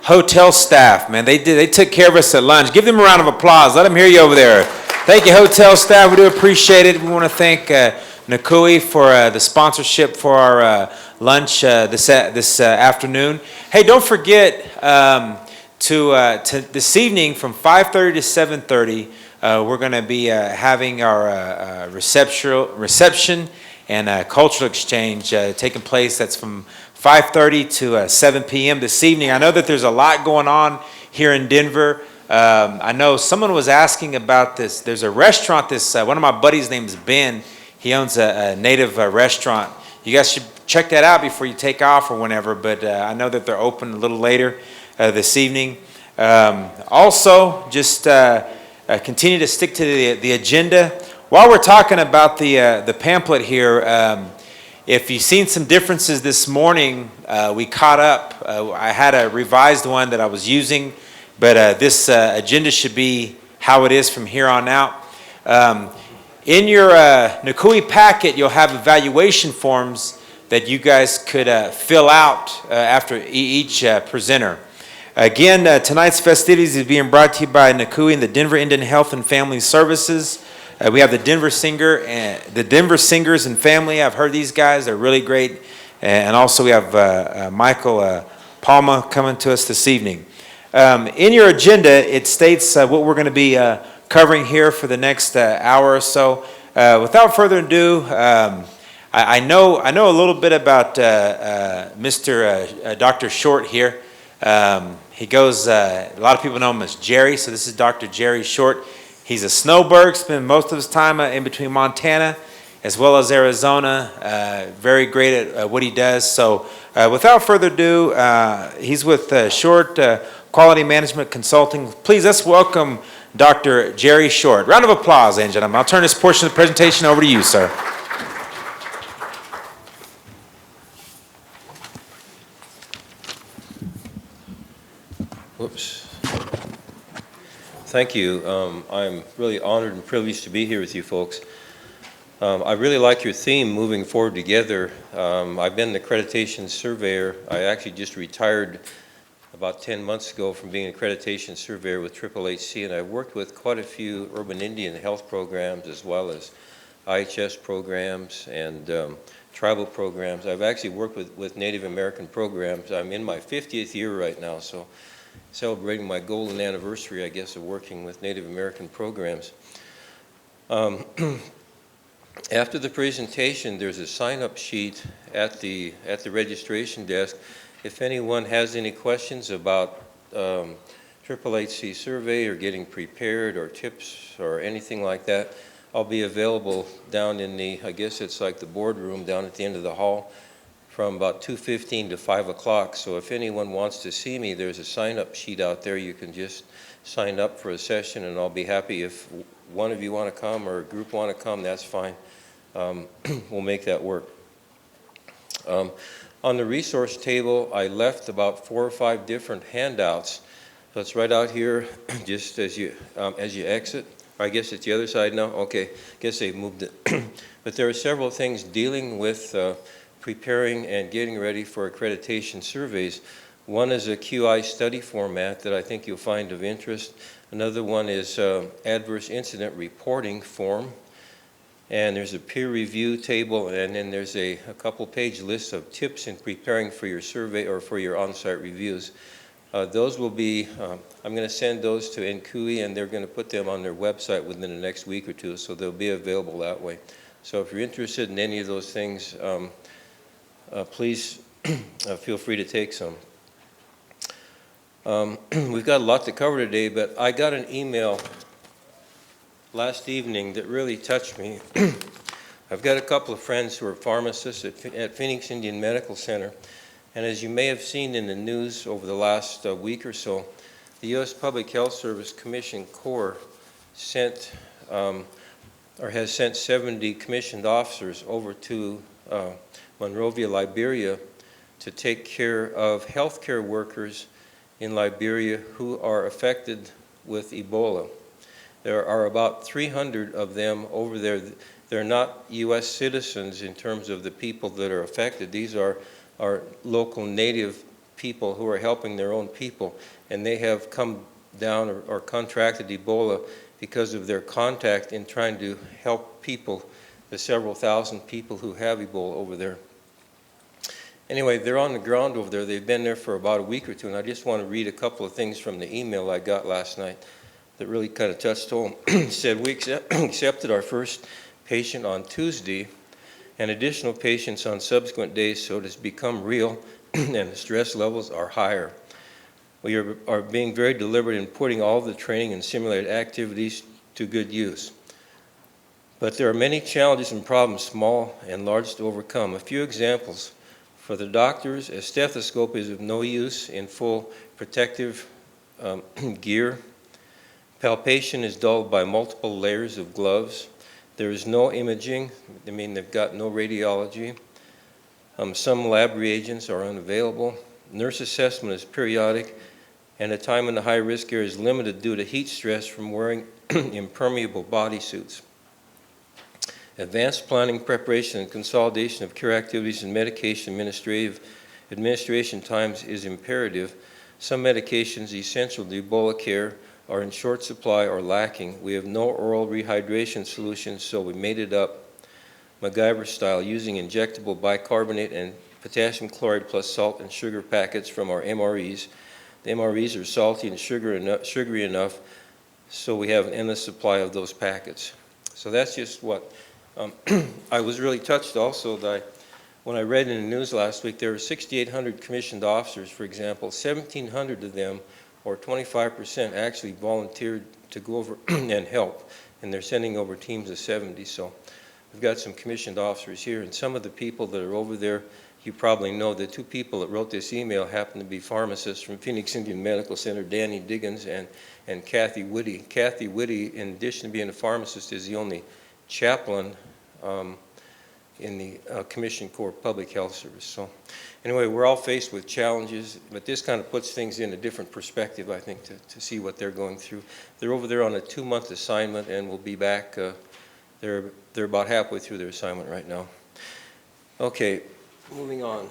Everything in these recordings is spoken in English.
hotel staff, man. They took care of us at lunch. Give them a round of applause. Let them hear you over there. Thank you, hotel staff. We do appreciate it. We want to thank NCUIH for the sponsorship for our lunch this afternoon. Hey, don't forget to this evening from 5:30 to 7:30, we're going to be having our reception and cultural exchange taking place. That's from 5:30 to 7 p.m. this evening. I know that there's a lot going on here in Denver. I know someone was asking about this. There's a restaurant, one of my buddies' name is Ben. He owns a native restaurant. You guys should check that out before you take off or whenever, but I know that they're open a little later this evening. Also, just continue to stick to the agenda. While we're talking about the pamphlet here, if you've seen some differences this morning, we caught up. I had a revised one that I was using, but this agenda should be how it is from here on out. In your NCUIH packet, you'll have evaluation forms that you guys could fill out after each presenter. Again, tonight's festivities is being brought to you by NCUIH and the Denver Indian Health and Family Services. We have the Denver Singers and Family. I've heard these guys; they're really great. And also we have Michael Palma coming to us this evening. In your agenda, it states what we're going to be covering here for the next hour or so. Without further ado, I know a little bit about Mr. Dr. Short here. He goes, a lot of people know him as Jerry, so this is Dr. Jerry Short. He's a snowbird, spent most of his time in between Montana as well as Arizona. Very great at what he does. So without further ado, he's with Short Quality Management Consulting. Please, let's welcome Dr. Jerry Short. Round of applause, ladies and gentlemen. I'll turn this portion of the presentation over to you, sir. Whoops. Thank you. I'm really honored and privileged to be here with you folks. I really like your theme, moving forward together. I've been an accreditation surveyor. I actually just retired about 10 months ago from being an accreditation surveyor with NCUIH, and I've worked with quite a few urban Indian health programs as well as IHS programs and tribal programs. I've actually worked with Native American programs. I'm in my 50th year right now, so celebrating my golden anniversary, I guess, of working with Native American programs. After the presentation, there's a sign-up sheet at the registration desk. If anyone has any questions about NCUIH survey or getting prepared or tips or anything like that, I'll be available down in I guess it's like the boardroom down at the end of the hall from about 2:15 to 5 o'clock. So if anyone wants to see me, there's a sign-up sheet out there. You can just sign up for a session, and I'll be happy if one of you want to come or a group want to come, that's fine. We'll make that work. On the resource table, I left about 4 or 5 different handouts. So it's right out here, just as you exit. Or I guess it's the other side now. Okay, guess they moved it. But there are several things dealing with preparing and getting ready for accreditation surveys. One is a QI study format that I think you'll find of interest. Another one is adverse incident reporting form. And there's a peer review table, and then there's a couple-page list of tips in preparing for your survey or for your on-site reviews. Those will be, I'm going to send those to NCUIH, and they're going to put them on their website within the next week or two, so they'll be available that way. So if you're interested in any of those things, please feel free to take some. We've got a lot to cover today, but I got an email last evening that really touched me. I've got a couple of friends who are pharmacists at Phoenix Indian Medical Center, and as you may have seen in the news over the last week or so, the U.S. Public Health Service Commission Corps sent has sent 70 commissioned officers over to Monrovia, Liberia, to take care of healthcare workers in Liberia who are affected with Ebola. There are about 300 of them over there. They're not U.S. citizens in terms of the people that are affected. These are local native people who are helping their own people, and they have come down or contracted Ebola because of their contact in trying to help people, the several thousand people who have Ebola over there. Anyway, they're on the ground over there. They've been there for about a week or two, and I just want to read a couple of things from the email I got last night that really kind of touched home. It said, we accepted our first patient on Tuesday and additional patients on subsequent days, so it has become real and the stress levels are higher. We are being very deliberate in putting all the training and simulated activities to good use. But there are many challenges and problems, small and large, to overcome. A few examples. For the doctors, a stethoscope is of no use in full protective gear. Palpation is dulled by multiple layers of gloves. There is no imaging. I mean, they've got no radiology. Some lab reagents are unavailable. Nurse assessment is periodic, and the time in the high-risk area is limited due to heat stress from wearing impermeable bodysuits. Advanced planning, preparation, and consolidation of care activities and medication administration times is imperative. Some medications essential to Ebola care are in short supply or lacking. We have no oral rehydration solutions, so we made it up MacGyver style using injectable bicarbonate and potassium chloride plus salt and sugar packets from our MREs. The MREs are salty and sugary enough, so we have an endless supply of those packets. So that's just what I was really touched also that when I read in the news last week, there were 6,800 commissioned officers, for example. 1,700 of them, or 25%, actually volunteered to go over and help, and they're sending over teams of 70. So we've got some commissioned officers here, and some of the people that are over there, you probably know the two people that wrote this email happen to be pharmacists from Phoenix Indian Medical Center, Danny Diggins and Kathy Whitty. Kathy Whitty, in addition to being a pharmacist, is the only chaplain in the Commission Corps Public Health Service. So anyway, we're all faced with challenges, but this kind of puts things in a different perspective, I think, to see what they're going through. They're over there on a 2-month assignment and will be back. They're about halfway through their assignment right now. Okay, moving on.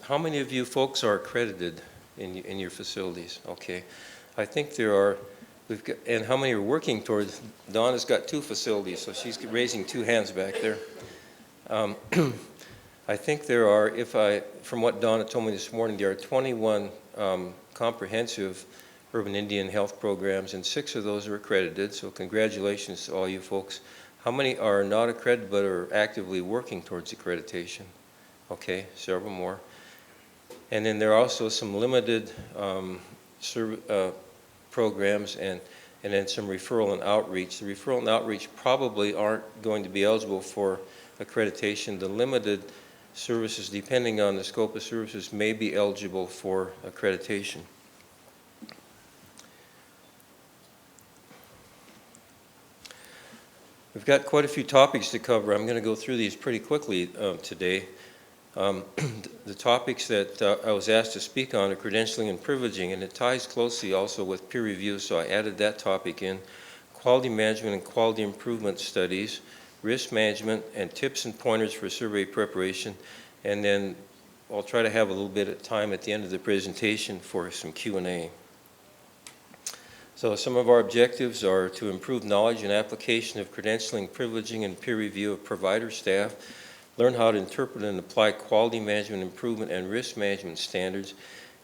How many of you folks are accredited in your facilities? Okay, I think there are. We've got, and how many are working towards? Donna's got 2 facilities, so she's raising 2 hands back there. I think there are, from what Donna told me this morning, there are 21 comprehensive urban Indian health programs, and 6 of those are accredited, so congratulations to all you folks. How many are not accredited but are actively working towards accreditation? Okay, several more. And then there are also some limited programs and then some referral and outreach. The referral and outreach probably aren't going to be eligible for accreditation. The limited services, depending on the scope of services, may be eligible for accreditation. We've got quite a few topics to cover. I'm going to go through these pretty quickly today. The topics that I was asked to speak on are credentialing and privileging, and it ties closely also with peer review, so I added that topic in. Quality management and quality improvement studies, risk management, and tips and pointers for survey preparation, and then I'll try to have a little bit of time at the end of the presentation for some Q&A. So some of our objectives are to improve knowledge and application of credentialing, privileging, and peer review of provider staff, learn how to interpret and apply quality management improvement and risk management standards,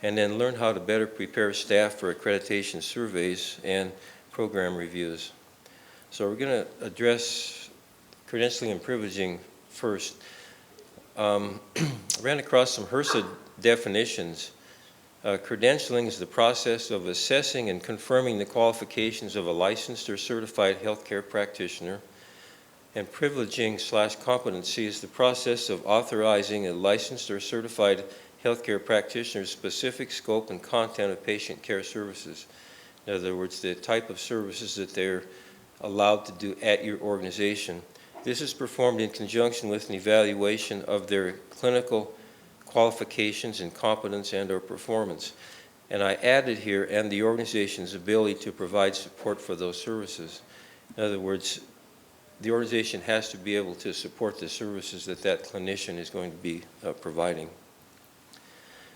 and then learn how to better prepare staff for accreditation surveys and program reviews. So we're going to address credentialing and privileging first. I ran across some HRSA definitions. Credentialing is the process of assessing and confirming the qualifications of a licensed or certified healthcare practitioner. And privileging/competency is the process of authorizing a licensed or certified healthcare practitioner's specific scope and content of patient care services. In other words, the type of services that they're allowed to do at your organization. This is performed in conjunction with an evaluation of their clinical qualifications and competence and/or performance. And I added here, and the organization's ability to provide support for those services. In other words, the organization has to be able to support the services that that clinician is going to be providing.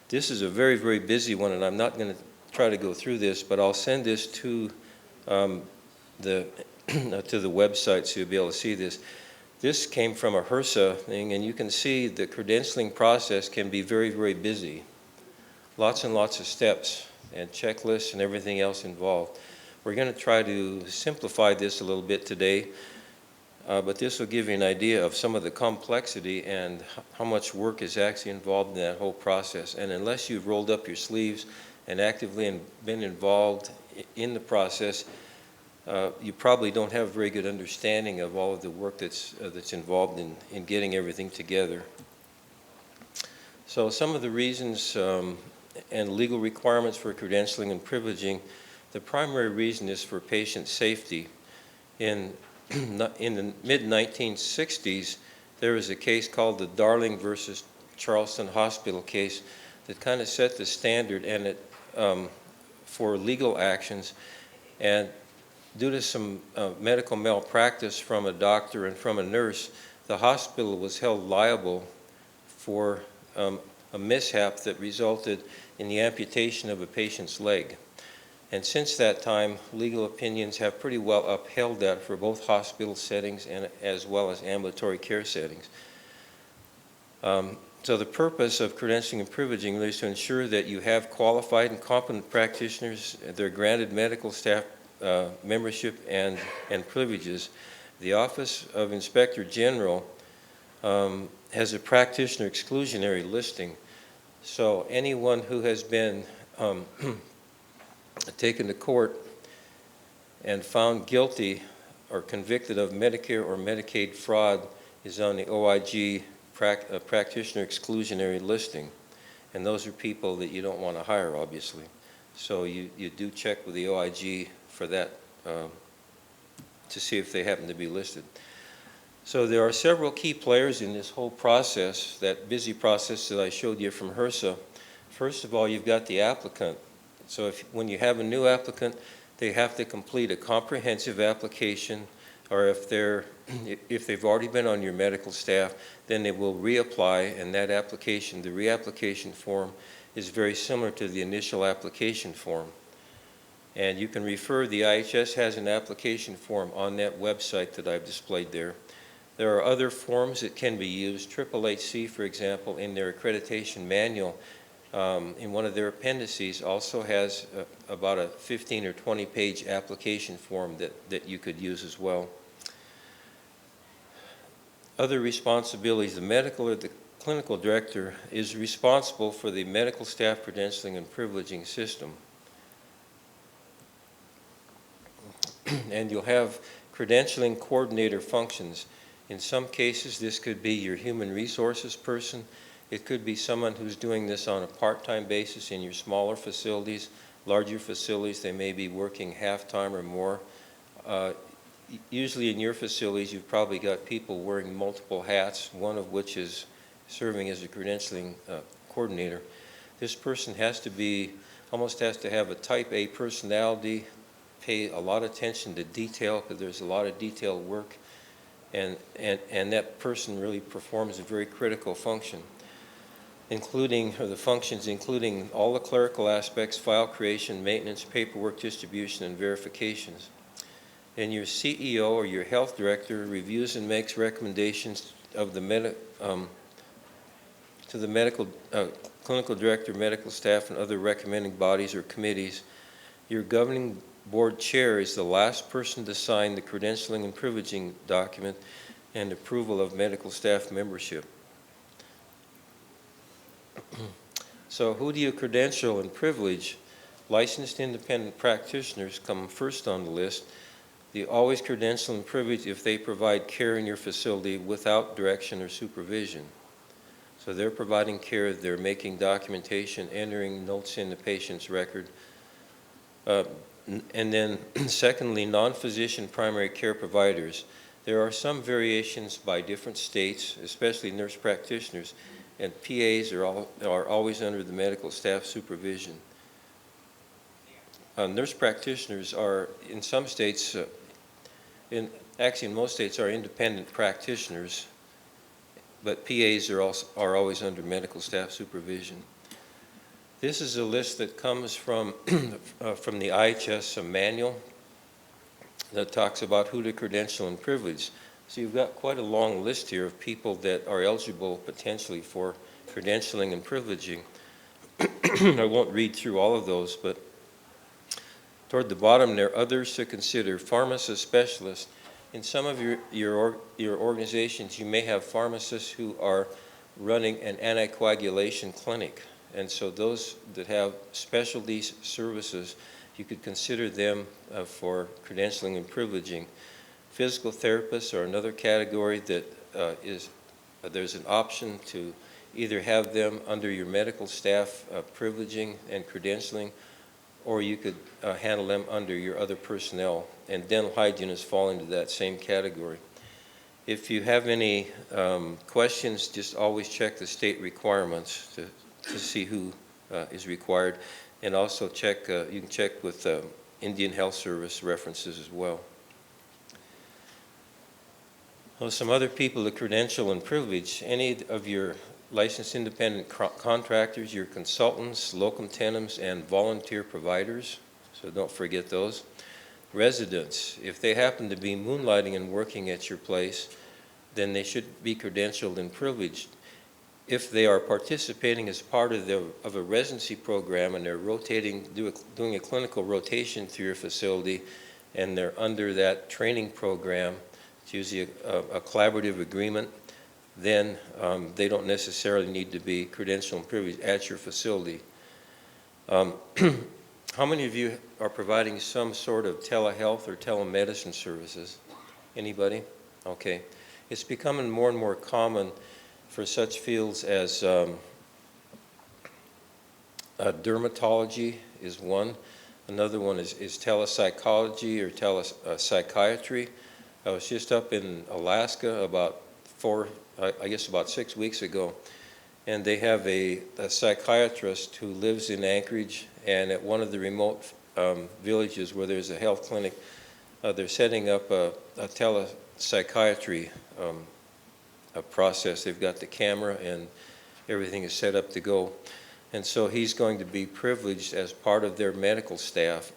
This is a very, very busy one, and I'm not going to try to go through this, but I'll send this to the to the website so you'll be able to see this. This came from a HRSA thing, and you can see the credentialing process can be very, very busy. Lots and lots of steps and checklists and everything else involved. We're going to try to simplify this a little bit today, but this will give you an idea of some of the complexity and how much work is actually involved in that whole process. And unless you've rolled up your sleeves and actively been involved in the process, you probably don't have a very good understanding of all of the work that's involved in getting everything together. So some of the reasons and legal requirements for credentialing and privileging, the primary reason is for patient safety. In the mid-1960s, there was a case called the Darling versus Charleston Hospital case that kind of set the standard and it for legal actions. And due to some medical malpractice from a doctor and from a nurse, the hospital was held liable for a mishap that resulted in the amputation of a patient's leg. And since that time, legal opinions have pretty well upheld that for both hospital settings and as well as ambulatory care settings. So the purpose of credentialing and privileging is to ensure that you have qualified and competent practitioners, they're granted medical staff membership and privileges. The Office of Inspector General has a practitioner exclusionary listing. So anyone who has been taken to court and found guilty or convicted of Medicare or Medicaid fraud is on the OIG practitioner exclusionary listing. And those are people that you don't want to hire, obviously. So you do check with the OIG for that to see if they happen to be listed. So there are several key players in this whole process, that busy process that I showed you from HRSA. First of all, you've got the applicant. So when you have a new applicant, they have to complete a comprehensive application, or if they've already been on your medical staff, then they will reapply, and that application, the reapplication form, is very similar to the initial application form. And you can refer, the IHS has an application form on that website that I've displayed there. There are other forms that can be used. HHC, for example, in their accreditation manual, in one of their appendices also has about a 15 or 20 page application form that you could use as well. Other responsibilities, the medical or the clinical director is responsible for the medical staff credentialing and privileging system. And you'll have credentialing coordinator functions. In some cases, this could be your human resources person. It could be someone who's doing this on a part-time basis in your smaller facilities. Larger facilities, they may be working half-time or more. Usually in your facilities, you've probably got people wearing multiple hats, one of which is serving as a credentialing coordinator. This person almost has to have a type A personality, pay a lot of attention to detail because there's a lot of detailed work, and that person really performs a very critical function, the functions including all the clerical aspects, file creation, maintenance, paperwork distribution, and verifications. And your CEO or your health director reviews and makes recommendations of to the medical, clinical director, medical staff, and other recommending bodies or committees. Your governing board chair is the last person to sign the credentialing and privileging document and approval of medical staff membership. So who do you credential and privilege? Licensed independent practitioners come first on the list. You always credential and privilege if they provide care in your facility without direction or supervision. So they're providing care, they're making documentation, entering notes in the patient's record. And then secondly, non-physician primary care providers. There are some variations by different states, especially nurse practitioners, and PAs are always under the medical staff supervision. Nurse practitioners are, in some states, actually in most states are independent practitioners, but PAs are always under medical staff supervision. This is a list that comes from, from the IHS manual that talks about who to credential and privilege. So you've got quite a long list here of people that are eligible potentially for credentialing and privileging. I won't read through all of those, but toward the bottom there are others to consider. Pharmacist specialists. In some of your organizations, you may have pharmacists who are running an anticoagulation clinic. And so those that have specialty services, you could consider them for credentialing and privileging. Physical therapists are another category that there's an option to either have them under your medical staff privileging and credentialing, or you could handle them under your other personnel. And dental hygienists fall into that same category. If you have any questions, just always check the state requirements to see who is required, and also check, you can check with Indian Health Service references as well. Well, some other people to credential and privilege. Any of your licensed independent contractors, your consultants, locum tenens, and volunteer providers, so don't forget those. Residents, if they happen to be moonlighting and working at your place, then they should be credentialed and privileged. If they are participating as part of a residency program and they're rotating, doing a clinical rotation through your facility, and they're under that training program, it's usually a collaborative agreement, then they don't necessarily need to be credentialed and privileged at your facility. How many of you are providing some sort of telehealth or telemedicine services? Anybody? Okay. It's becoming more and more common for such fields as dermatology is one. Another one is telepsychology or telepsychiatry. I was just up in Alaska about about 6 weeks ago, and they have a psychiatrist who lives in Anchorage, and at one of the remote villages where there's a health clinic, they're setting up a telepsychiatry process. They've got the camera and everything is set up to go. And so he's going to be privileged as part of their medical staff.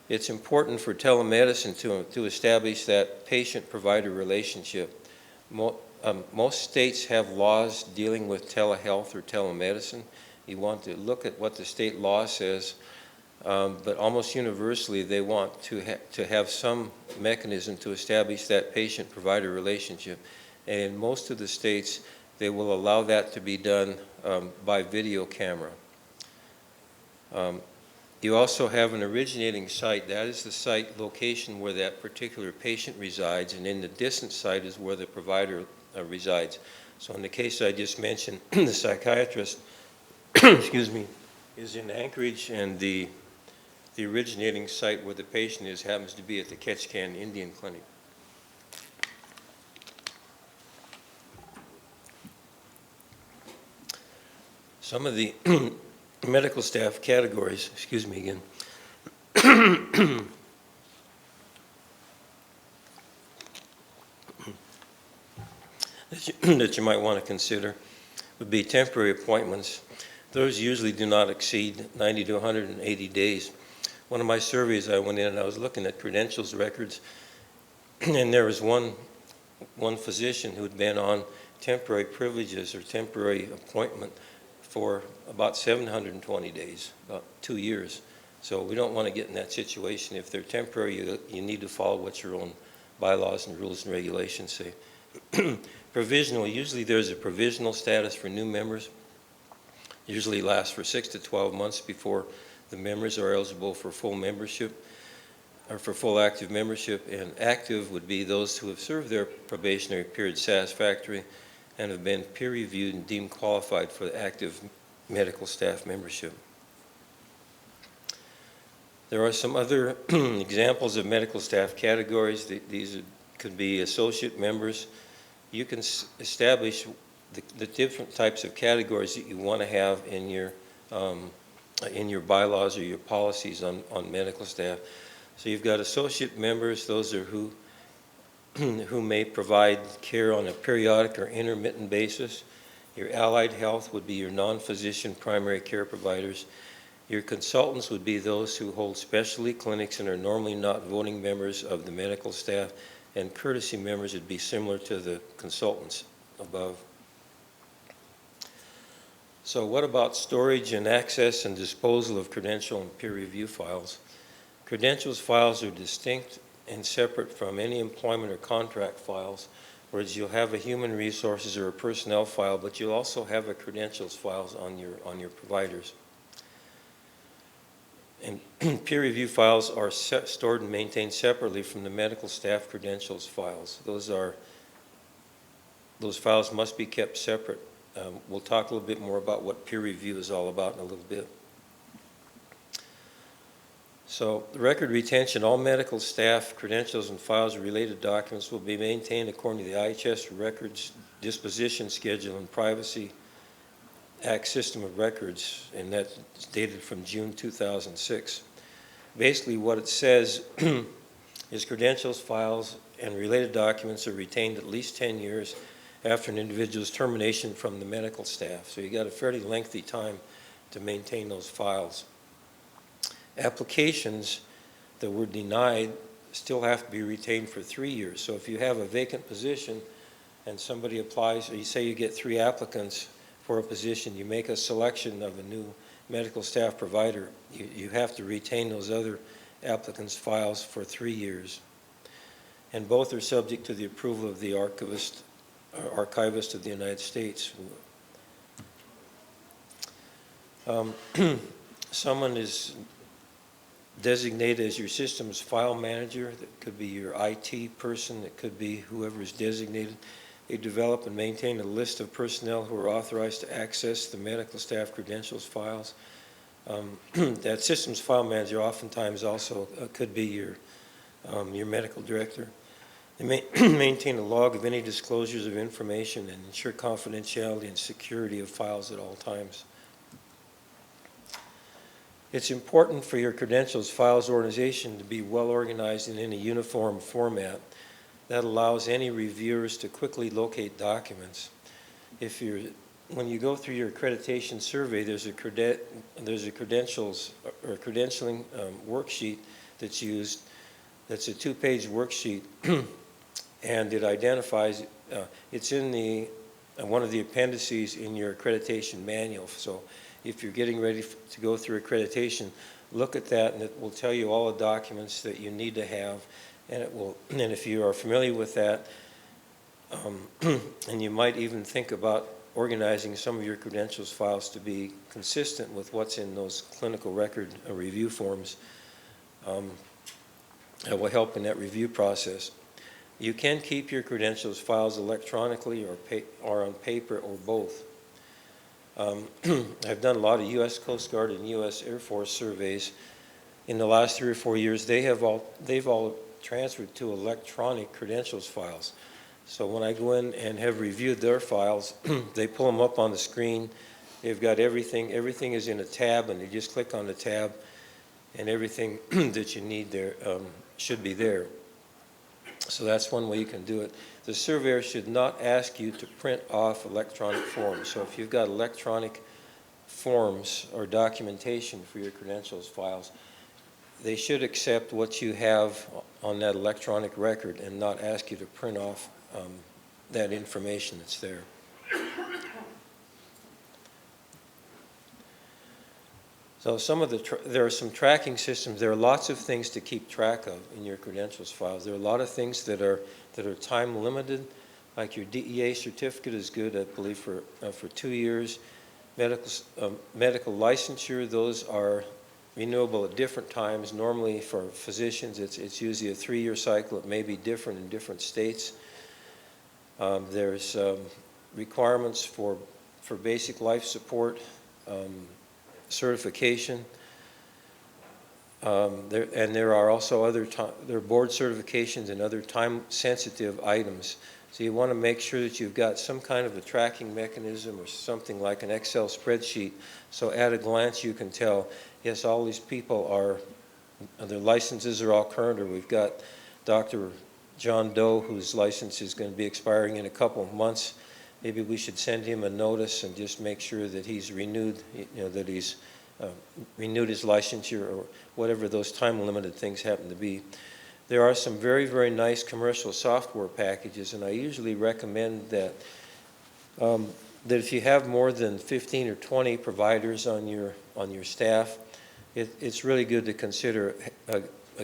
It's important for telemedicine to establish that patient-provider relationship. Most states have laws dealing with telehealth or telemedicine. You want to look at what the state law says, but almost universally they want to have some mechanism to establish that patient-provider relationship. And in most of the states, they will allow that to be done by video camera. You also have an originating site. That is the site location where that particular patient resides, and in the distant site is where the provider resides. So in the case I just mentioned, the psychiatrist excuse me, is in Anchorage, and the originating site where the patient is happens to be at the Ketchikan Indian Clinic. Some of the medical staff categories, excuse me again, that you might want to consider would be temporary appointments. Those usually do not exceed 90 to 180 days. One of my surveys, I went in and I was looking at credentials records, and there was one physician who had been on temporary privileges or temporary appointment for about 720 days, about 2 years. So we don't want to get in that situation. If they're temporary, you need to follow what your own bylaws and rules and regulations say. Provisional, usually there's a provisional status for new members. Usually lasts for 6 to 12 months before the members are eligible for full membership or for full active membership. And active would be those who have served their probationary period satisfactorily and have been peer-reviewed and deemed qualified for the active medical staff membership. There are some other examples of medical staff categories. These could be associate members. You can establish the different types of categories that you want to have in your bylaws or your policies on medical staff. So you've got associate members. Those are who who may provide care on a periodic or intermittent basis. Your allied health would be your non-physician primary care providers. Your consultants would be those who hold specialty clinics and are normally not voting members of the medical staff, and courtesy members would be similar to the consultants above. So what about storage and access and disposal of credential and peer review files? Credentials files are distinct and separate from any employment or contract files, whereas you'll have a human resources or a personnel file, but you'll also have a credentials files on your providers. And peer review files are stored and maintained separately from the medical staff credentials files. Those files must be kept separate. We'll talk a little bit more about what peer review is all about in a little bit. So the record retention, all medical staff credentials and files and related documents will be maintained according to the IHS records disposition schedule and Privacy Act system of records, and that's dated from June 2006. Basically what it says is credentials, files, and related documents are retained at least 10 years after an individual's termination from the medical staff. So you got a fairly lengthy time to maintain those files. Applications that were denied still have to be retained for 3 years. So if you have a vacant position and somebody applies, or you say you get 3 applicants for a position, you make a selection of a new medical staff provider, you have to retain those other applicants' files for 3 years. And both are subject to the approval of the archivist of the United States. Someone is designated as your system's file manager. That could be your IT person. It could be whoever is designated. They develop and maintain a list of personnel who are authorized to access the medical staff credentials files. That system's file manager oftentimes also could be your medical director. They maintain a log of any disclosures of information and ensure confidentiality and security of files at all times. It's important for your credentials files organization to be well organized and in a uniform format that allows any reviewers to quickly locate documents. When you go through your accreditation survey, there's a credentials or credentialing worksheet that's used. That's a 2-page worksheet, and it identifies. It's in one of the appendices in your accreditation manual. So if you're getting ready to go through accreditation, look at that, and it will tell you all the documents that you need to have. And if you are familiar with that, and you might even think about organizing some of your credentials files to be consistent with what's in those clinical record review forms, that will help in that review process. You can keep your credentials files electronically or on paper or both. I've done a lot of U.S. Coast Guard and U.S. Air Force surveys. In the last 3 or 4 years, they've all transferred to electronic credentials files. So when I go in and have reviewed their files, they pull them up on the screen. They've got everything is in a tab, and you just click on the tab, and everything that you need there should be there. So that's one way you can do it. The surveyor should not ask you to print off electronic forms. So if you've got electronic forms or documentation for your credentials files, they should accept what you have on that electronic record and not ask you to print off that information that's there. So there are some tracking systems. There are lots of things to keep track of in your credentials files. There are a lot of things that are time limited, like your DEA certificate is good, I believe, for 2 years. Medical licensure, those are renewable at different times. Normally for physicians, it's usually a 3-year cycle. It may be different in different states. There's requirements for basic life support, certification. There are also there are board certifications and other time-sensitive items. So you want to make sure that you've got some kind of a tracking mechanism or something like an Excel spreadsheet. So at a glance you can tell, yes, all these people their licenses are all current, or we've got Dr. John Doe, whose license is going to be expiring in a couple of months, maybe we should send him a notice and just make sure that he's renewed, that he's renewed his licensure or whatever those time-limited things happen to be. There are some very, very nice commercial software packages, and I usually recommend that that if you have more than 15 or 20 providers on your staff, it's really good to consider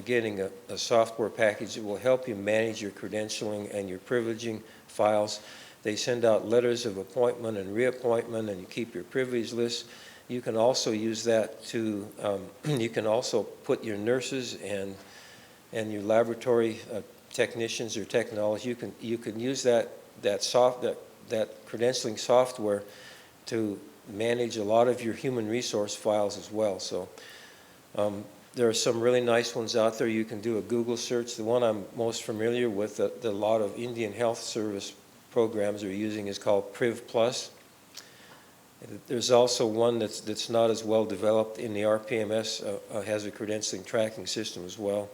getting a software package that will help you manage your credentialing and your privileging files. They send out letters of appointment and reappointment, and you keep your privilege list. You can also use that to, you can also put your nurses and your laboratory technicians or technology, you can use that credentialing software to manage a lot of your human resource files as well. So there are some really nice ones out there. You can do a Google search. The one I'm most familiar with that a lot of Indian Health Service programs are using is called Priv Plus. There's also one that's not as well developed in the RPMS, has a credentialing tracking system as well.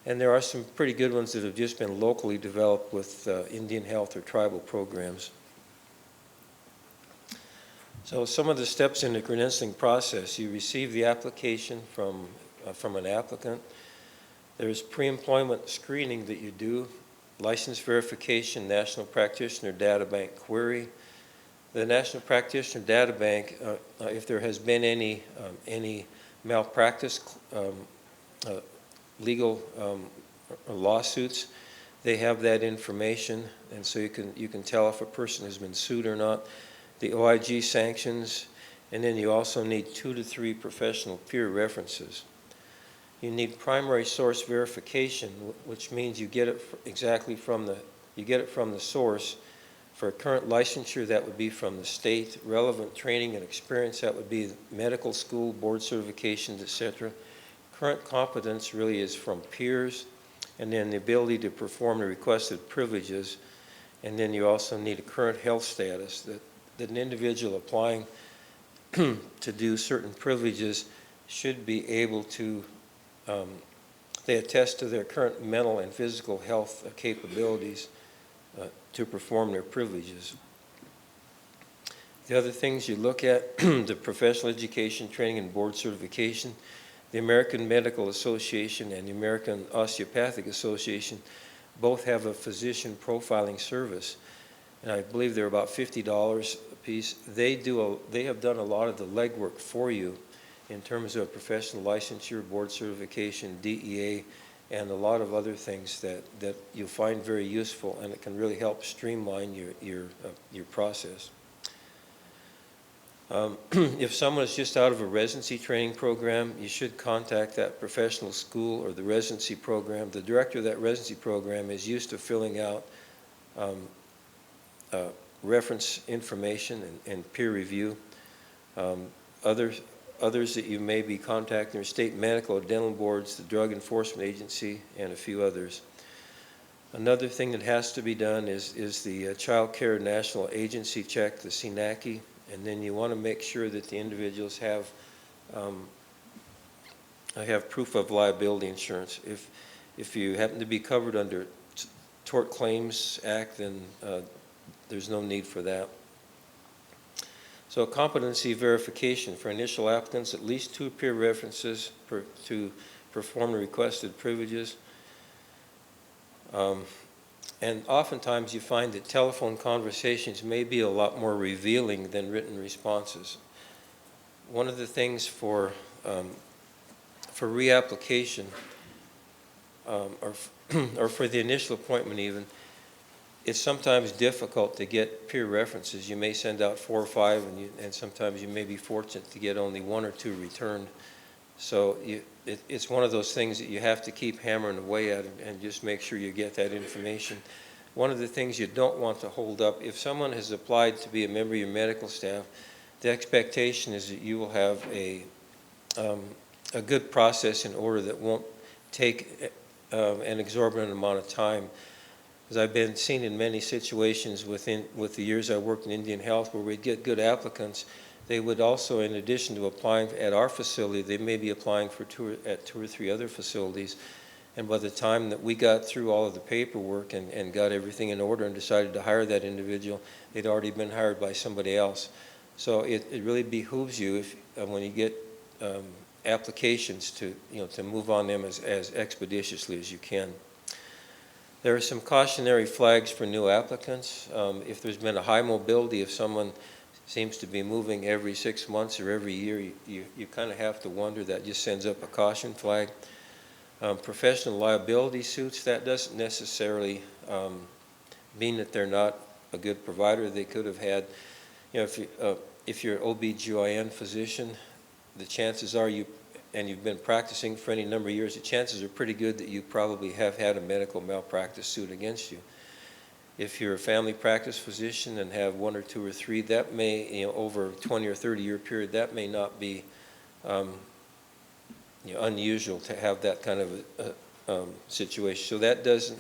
And there are some pretty good ones that have just been locally developed with Indian Health or tribal programs. So some of the steps in the credentialing process: you receive the application from an applicant. There's pre-employment screening that you do, license verification, National Practitioner Data Bank query. The National Practitioner Data Bank, if there has been any malpractice, legal lawsuits, they have that information, and so you can tell if a person has been sued or not. The OIG sanctions, and then you also need 2 to 3 professional peer references. You need primary source verification, which means you get it exactly from the source. For a current licensure, that would be from the state. Relevant training and experience, that would be medical school, board certifications, etc. Current competence really is from peers, and then the ability to perform the requested privileges. And then you also need a current health status, that an individual applying to do certain privileges should be able to, they attest to their current mental and physical health capabilities to perform their privileges. The other things you look at, the professional education, training, and board certification. The American Medical Association and the American Osteopathic Association both have a physician profiling service, and I believe they're about $50 a piece. They have done a lot of the legwork for you in terms of professional licensure, board certification, DEA, and a lot of other things that you'll find very useful, and it can really help streamline your process. If someone is just out of a residency training program, you should contact that professional school or the residency program. The director of that residency program is used to filling out reference information and peer review. Others that you may be contacting are state medical or dental boards, the Drug Enforcement Agency, and a few others. Another thing that has to be done is the Child Care National Agency check, the CNACI, and then you want to make sure that the individuals have proof of liability insurance. If you happen to be covered under Tort Claims Act, then there's no need for that. So competency verification for initial applicants, at least 2 peer references to perform the requested privileges. And oftentimes you find that telephone conversations may be a lot more revealing than written responses. One of the things for reapplication or for the initial appointment even, it's sometimes difficult to get peer references. You may send out 4 or 5, and sometimes you may be fortunate to get only 1 or 2 returned. So it's one of those things that you have to keep hammering away at and just make sure you get that information. One of the things you don't want to hold up, if someone has applied to be a member of your medical staff, the expectation is that you will have a good process in order that won't take an exorbitant amount of time. As I've been seen in many situations with the years I worked in Indian Health where we'd get good applicants, they would also, in addition to applying at our facility, they may be applying for at 2 or 3 other facilities. And by the time that we got through all of the paperwork and got everything in order and decided to hire that individual, they'd already been hired by somebody else. So it really behooves you, if when you get applications, to to move on them as expeditiously as you can. There are some cautionary flags for new applicants. If there's been a high mobility, if someone seems to be moving every 6 months or every year, you kind of have to wonder. That just sends up a caution flag. Professional liability suits, that doesn't necessarily mean that they're not a good provider. They could have had, if you're an OB/GYN physician, the chances are and you've been practicing for any number of years, the chances are pretty good that you probably have had a medical malpractice suit against you. If you're a family practice physician and have 1 or 2 or 3, that may, over a 20 or 30 year period, that may not be unusual to have that kind of a situation. So that doesn't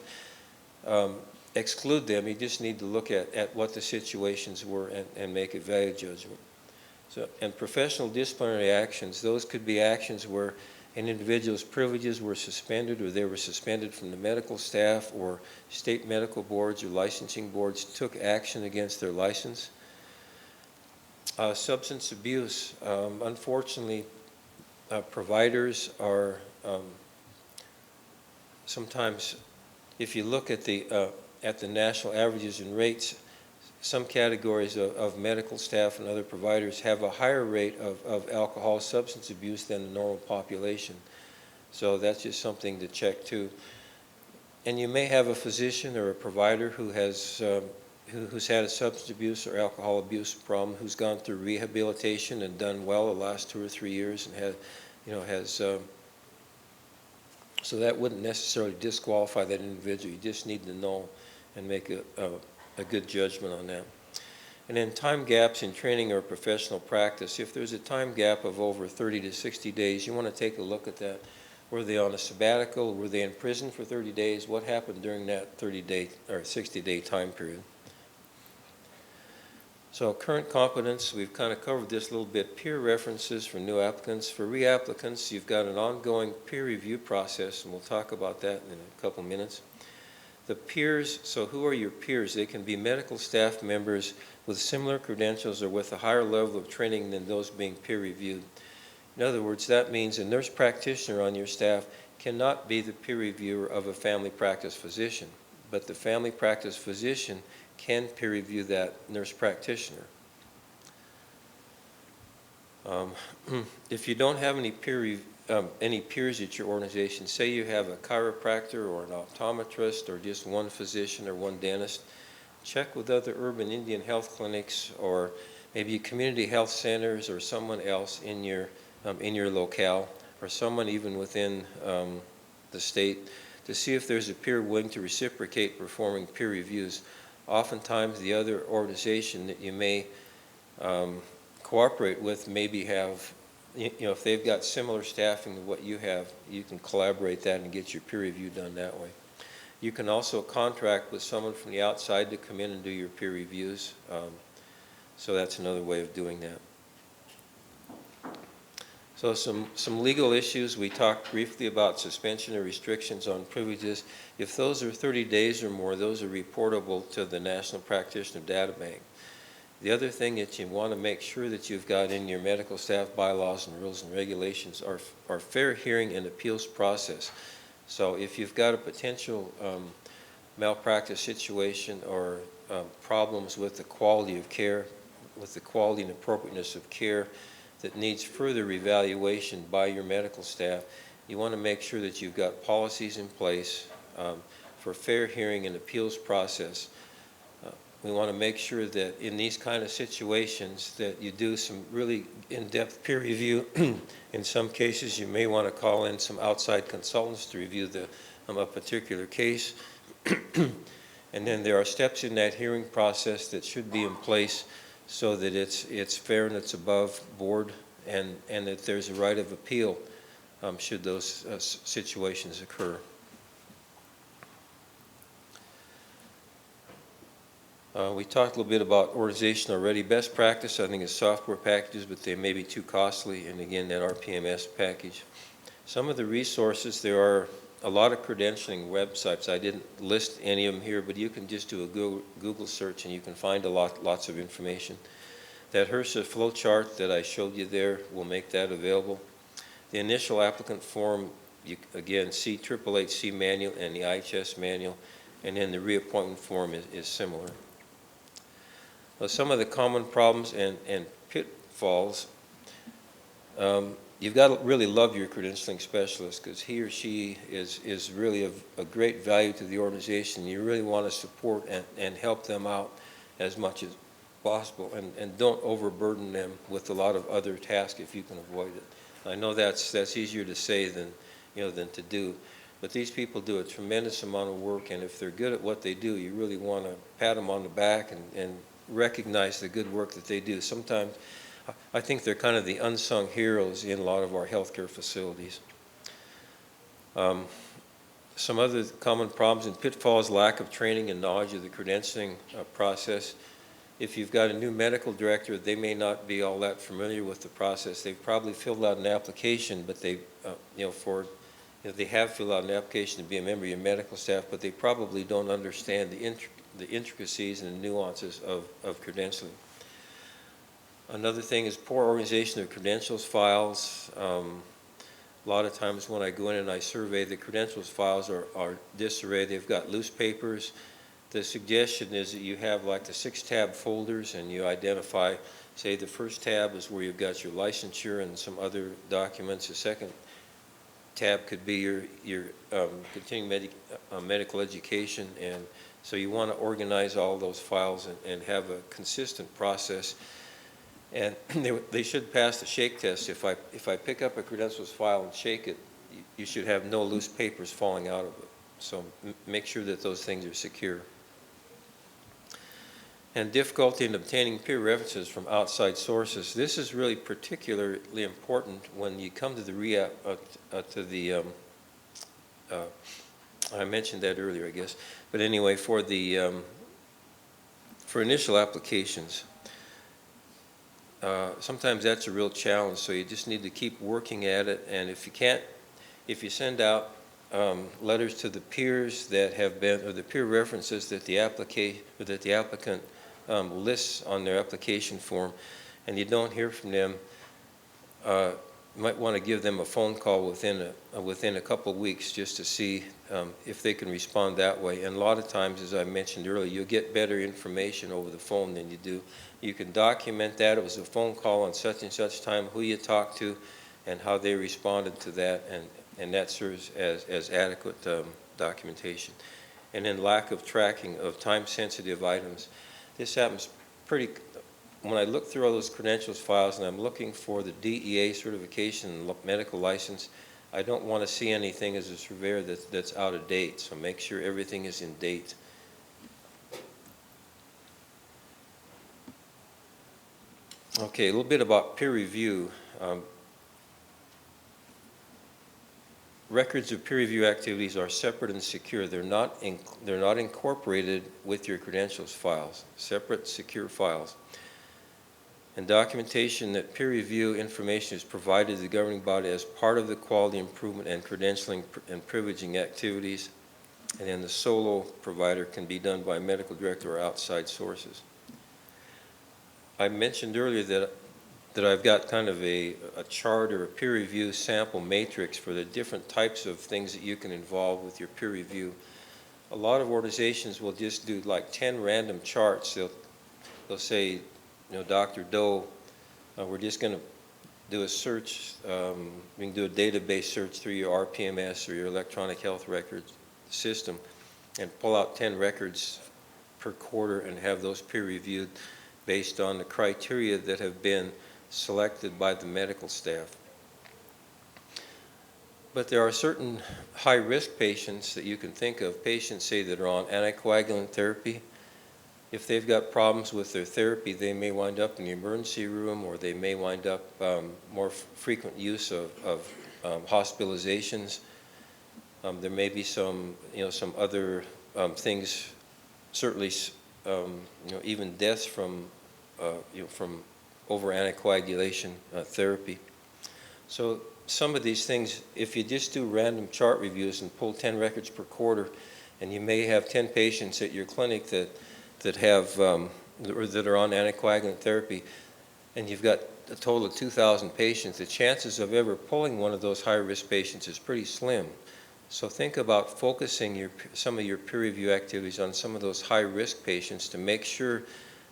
exclude them. You just need to look at what the situations were and make a value judgment. So, and professional disciplinary actions, those could be actions where an individual's privileges were suspended, or they were suspended from the medical staff, or state medical boards or licensing boards took action against their license. Substance abuse, unfortunately, providers are sometimes, if you look at the national averages and rates, some categories of medical staff and other providers have a higher rate of alcohol substance abuse than the normal population. So that's just something to check too. And you may have a physician or a provider who has who's had a substance abuse or alcohol abuse problem, who's gone through rehabilitation and done well the last 2 or 3 years, and so that wouldn't necessarily disqualify that individual. You just need to know and make a good judgment on that. And then time gaps in training or professional practice. If there's a time gap of over 30 to 60 days, you want to take a look at that. Were they on a sabbatical? Were they in prison for 30 days? What happened during that 30-day or 60-day time period? So current competence, we've kind of covered this a little bit. Peer references for new applicants. For reapplicants, you've got an ongoing peer review process, and we'll talk about that in a couple minutes. The peers, so who are your peers? They can be medical staff members with similar credentials or with a higher level of training than those being peer reviewed. In other words, that means a nurse practitioner on your staff cannot be the peer reviewer of a family practice physician, but the family practice physician can peer review that nurse practitioner. If you don't have any peers at your organization, say you have a chiropractor or an optometrist or just one physician or one dentist, check with other urban Indian health clinics or maybe community health centers or someone else in your locale, or someone even within the state, to see if there's a peer willing to reciprocate performing peer reviews. Oftentimes the other organization that you may cooperate with maybe have, if they've got similar staffing to what you have, you can collaborate that and get your peer review done that way. You can also contract with someone from the outside to come in and do your peer reviews. So that's another way of doing that. So some legal issues. We talked briefly about suspension or restrictions on privileges. If those are 30 days or more, those are reportable to the National Practitioner Data Bank. The other thing that you want to make sure that you've got in your medical staff bylaws and rules and regulations are fair hearing and appeals process. So if you've got a potential malpractice situation or problems with the quality of care, with the quality and appropriateness of care that needs further evaluation by your medical staff, you want to make sure that you've got policies in place for fair hearing and appeals process. We want to make sure that in these kind of situations that you do some really in-depth peer review. In some cases, you may want to call in some outside consultants to review a particular case. And then there are steps in that hearing process that should be in place so that it's fair and it's above board, and that there's a right of appeal should those situations occur. We talked a little bit about organization already. Best practice, I think, is software packages, but they may be too costly, and again, that RPMS package. Some of the resources, there are a lot of credentialing websites. I didn't list any of them here, but you can just do a Google search and you can find lots of information. That HRSA flow chart that I showed you there will make that available. The initial applicant form, you again see CCCH manual and the IHS manual, and then the reappointment form is similar. Well, some of the common problems and pitfalls, you've got to really love your credentialing specialist, because he or she is really of a great value to the organization. You really want to support and help them out as much as possible, and don't overburden them with a lot of other tasks if you can avoid it. I know that's easier to say than to do, but these people do a tremendous amount of work, and if they're good at what they do, you really want to pat them on the back and recognize the good work that they do. Sometimes I think they're kind of the unsung heroes in a lot of our healthcare facilities. Some other common problems and pitfalls: lack of training and knowledge of the credentialing process. If you've got a new medical director, they may not be all that familiar with the process. They've probably filled out an application, but they have filled out an application to be a member of your medical staff, but they probably don't understand the intricacies and the nuances of credentialing. Another thing is poor organization of credentials files. A lot of times when I go in and I survey, the credentials files are disarray. They've got loose papers. The suggestion is that you have like the 6-tab folders, and you identify, say, the first tab is where you've got your licensure and some other documents. The second tab could be your continuing medical education, and so you want to organize all those files and have a consistent process. And they should pass the shake test. If I pick up a credentials file and shake it, you should have no loose papers falling out of it. So make sure that those things are secure. And difficulty in obtaining peer references from outside sources. This is really particularly important when you come to the I mentioned that earlier, I guess. But anyway, for initial applications, sometimes that's a real challenge. So you just need to keep working at it. And if you send out letters to the peers that have been, or the peer references that the applicant lists on their application form, and you don't hear from them, you might want to give them a phone call within a couple of weeks just to see if they can respond that way. And a lot of times, as I mentioned earlier, you'll get better information over the phone than you do. You can document that. It was a phone call on such and such time, who you talked to, and how they responded to that, and that serves as adequate documentation. And then lack of tracking of time-sensitive items. This happens when I look through all those credentials files and I'm looking for the DEA certification and medical license, I don't want to see anything as a surveyor that's out of date, so make sure everything is in date. Okay, a little bit about peer review. Records of peer review activities are separate and secure. They're not incorporated with your credentials files, separate, secure files. And documentation that peer review information is provided to the governing body as part of the quality improvement and credentialing and privileging activities. And then the solo provider can be done by a medical director or outside sources. I mentioned earlier that I've got kind of a chart or a peer review sample matrix for the different types of things that you can involve with your peer review. A lot of organizations will just do like 10 random charts. They'll say, Dr. Doe, we're just going to do a search. We can do a database search through your RPMS or your electronic health records system and pull out 10 records per quarter and have those peer reviewed based on the criteria that have been selected by the medical staff. But there are certain high-risk patients that you can think of, patients, say, that are on anticoagulant therapy. If they've got problems with their therapy, they may wind up in the emergency room, or they may wind up more frequent use of hospitalizations. There may be some other things, certainly, even deaths from over anticoagulation therapy. So some of these things, if you just do random chart reviews and pull 10 records per quarter, and you may have 10 patients at your clinic that have or that are on anticoagulant therapy, and you've got a total of 2,000 patients, the chances of ever pulling one of those high-risk patients is pretty slim. So think about focusing some of your peer review activities on some of those high-risk patients to make sure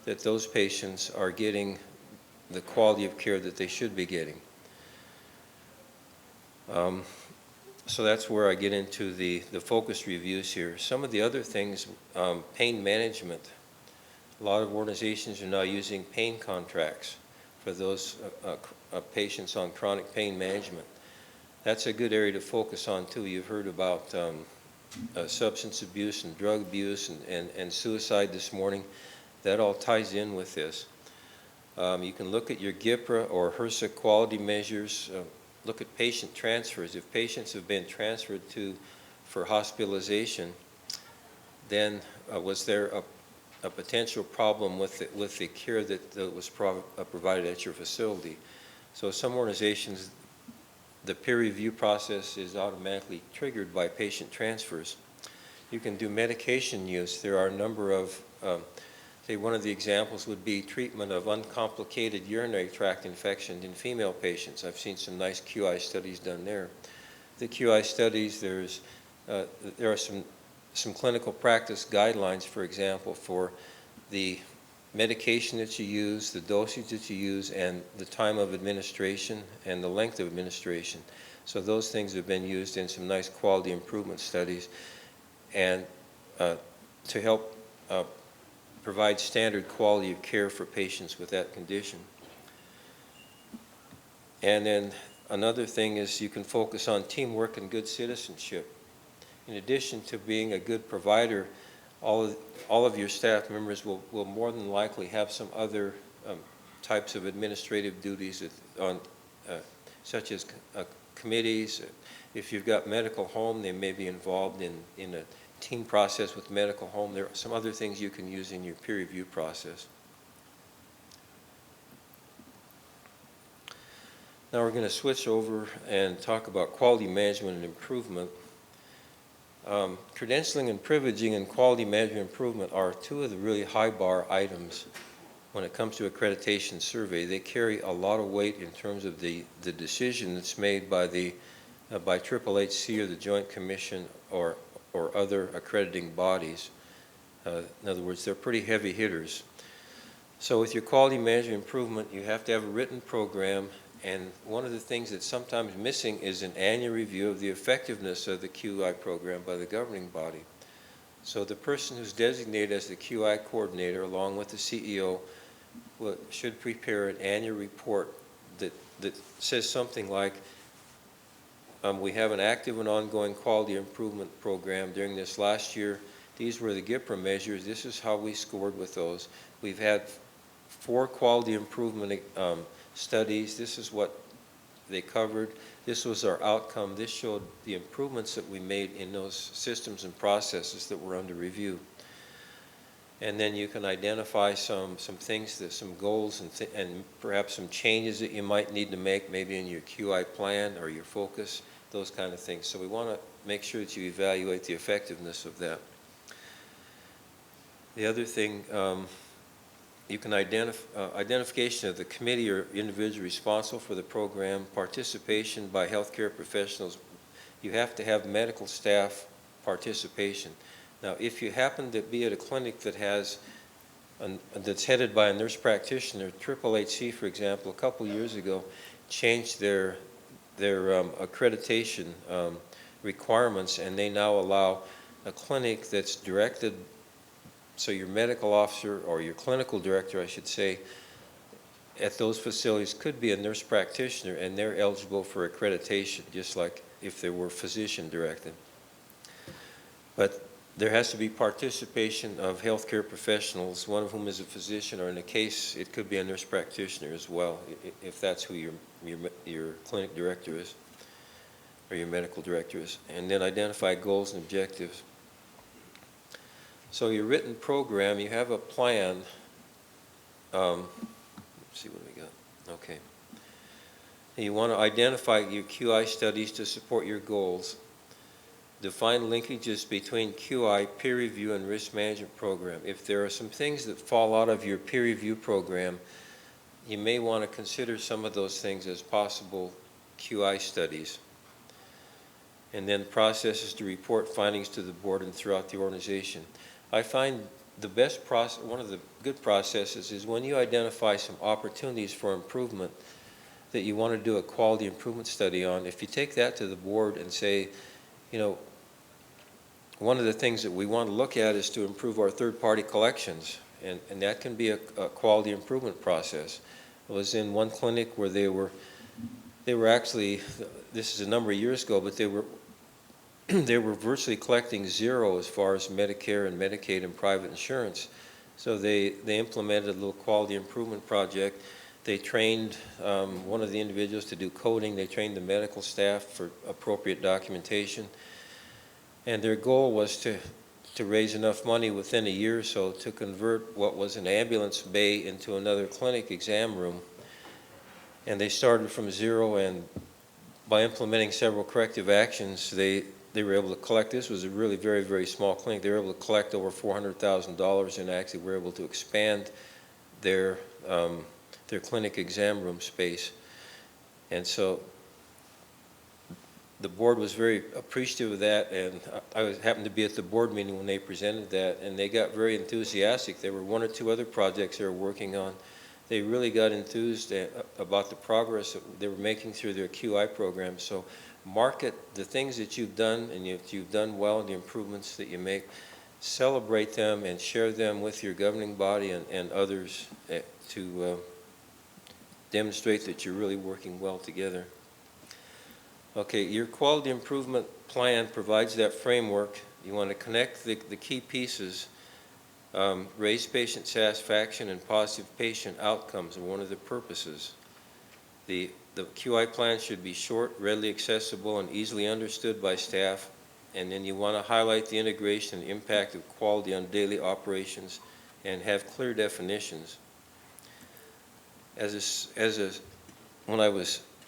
that those patients are getting the quality of care that they should be getting. So that's where I get into the focus reviews here. Some of the other things, pain management. A lot of organizations are now using pain contracts for those patients on chronic pain management. That's a good area to focus on too. You've heard about substance abuse and drug abuse and suicide this morning. That all ties in with this. You can look at your GIPRA or HRSA quality measures. Look at patient transfers. If patients have been transferred for hospitalization, then was there a potential problem with the care that was provided at your facility? So some organizations, the peer review process is automatically triggered by patient transfers. You can do medication use. There are a number of, say one of the examples would be treatment of uncomplicated urinary tract infection in female patients. I've seen some nice QI studies done there. The QI studies, there are some clinical practice guidelines, for example, for the medication that you use, the dosage that you use, and the time of administration and the length of administration. So those things have been used in some nice quality improvement studies and to help provide standard quality of care for patients with that condition. And then another thing is you can focus on teamwork and good citizenship. In addition to being a good provider, all of your staff members will more than likely have some other types of administrative duties such as committees. If you've got medical home, they may be involved in a team process with medical home. There are some other things you can use in your peer review process. Now we're going to switch over and talk about quality management and improvement. Credentialing and privileging and quality management improvement are two of the really high bar items when it comes to accreditation survey. They carry a lot of weight in terms of the decision that's made by AAHC or the Joint Commission or other accrediting bodies. In other words, they're pretty heavy hitters. So with your quality management improvement, you have to have a written program, and one of the things that's sometimes missing is an annual review of the effectiveness of the QI program by the governing body. So the person who's designated as the QI coordinator, along with the CEO, should prepare an annual report that says something like, we have an active and ongoing quality improvement program during this last year. These were the GIPRA measures. This is how we scored with those. We've had 4 quality improvement studies. This is what they covered. This was our outcome. This showed the improvements that we made in those systems and processes that were under review. And then you can identify some things, some goals and perhaps some changes that you might need to make, maybe in your QI plan or your focus, those kind of things. So we want to make sure that you evaluate the effectiveness of that. The other thing, you can identification of the committee or individual responsible for the program, participation by healthcare professionals. You have to have medical staff participation. Now, if you happen to be at a clinic that that's headed by a nurse practitioner, AAHC, for example, a couple years ago, changed their accreditation requirements, and they now allow a clinic that's directed. So your medical officer or your clinical director, I should say, at those facilities could be a nurse practitioner, and they're eligible for accreditation, just like if they were physician directed. But there has to be participation of healthcare professionals, one of whom is a physician, or in a case, it could be a nurse practitioner as well, if that's who your clinic director is, or your medical director is. And then identify goals and objectives. So your written program, you have a plan. Let's see what we got. Okay. You want to identify your QI studies to support your goals. Define linkages between QI, peer review, and risk management program. If there are some things that fall out of your peer review program, you may want to consider some of those things as possible QI studies. And then processes to report findings to the board and throughout the organization. I find the best process, one of the good processes is when you identify some opportunities for improvement that you want to do a quality improvement study on. If you take that to the board and say, you know, one of the things that we want to look at is to improve our third-party collections, and that can be a quality improvement process. I was in one clinic where they were actually, this is a number of years ago, but they were virtually collecting zero as far as Medicare and Medicaid and private insurance. So they implemented a little quality improvement project. They trained one of the individuals to do coding. They trained the medical staff for appropriate documentation. And their goal was to raise enough money within a year or so to convert what was an ambulance bay into another clinic exam room. And they started from zero, and by implementing several corrective actions, they were able to collect. This was a really very, very small clinic. They were able to collect over $400,000 and actually were able to expand their clinic exam room space. And so the board was very appreciative of that, and I happened to be at the board meeting when they presented that, and they got very enthusiastic. There were one or two other projects they were working on. They really got enthused about the progress that they were making through their QI program. So market the things that you've done, and if you've done well, the improvements that you make, celebrate them and share them with your governing body and others to demonstrate that you're really working well together. Okay, your quality improvement plan provides that framework. You want to connect the key pieces. Raise patient satisfaction and positive patient outcomes are one of the purposes. The QI plan should be short, readily accessible, and easily understood by staff. And then you want to highlight the integration and impact of quality on daily operations and have clear definitions.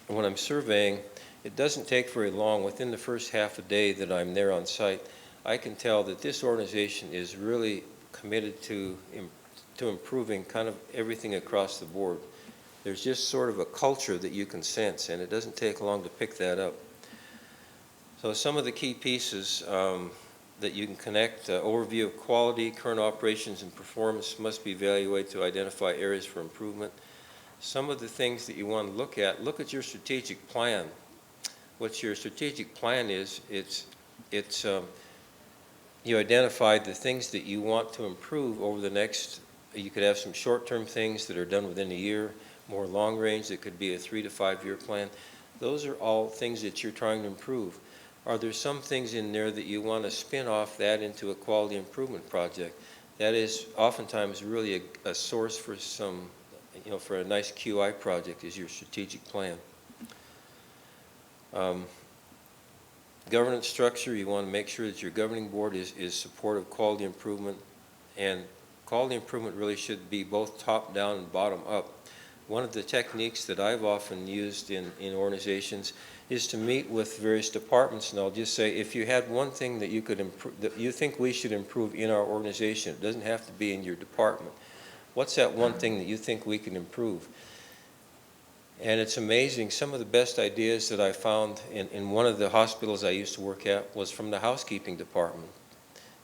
When I'm surveying, it doesn't take very long. Within the first half a day that I'm there on site, I can tell that this organization is really committed to improving kind of everything across the board. There's just sort of a culture that you can sense, and it doesn't take long to pick that up. So some of the key pieces that you can connect, overview of quality, current operations, and performance must be evaluated to identify areas for improvement. Some of the things that you want to look at your strategic plan. What your strategic plan is, you identify the things that you want to improve over the next, you could have some short-term things that are done within a year, more long-range, that could be a 3 to 5 year plan. Those are all things that you're trying to improve. Are there some things in there that you want to spin off that into a quality improvement project? That is oftentimes really a source for some, for a nice QI project is your strategic plan. Governance structure, you want to make sure that your governing board is supportive of quality improvement, and quality improvement really should be both top down and bottom up. One of the techniques that I've often used in organizations is to meet with various departments, and I'll just say, if you had one thing that you could improve, that you think we should improve in our organization, it doesn't have to be in your department. What's that one thing that you think we can improve? And it's amazing, some of the best ideas that I found in one of the hospitals I used to work at was from the housekeeping department.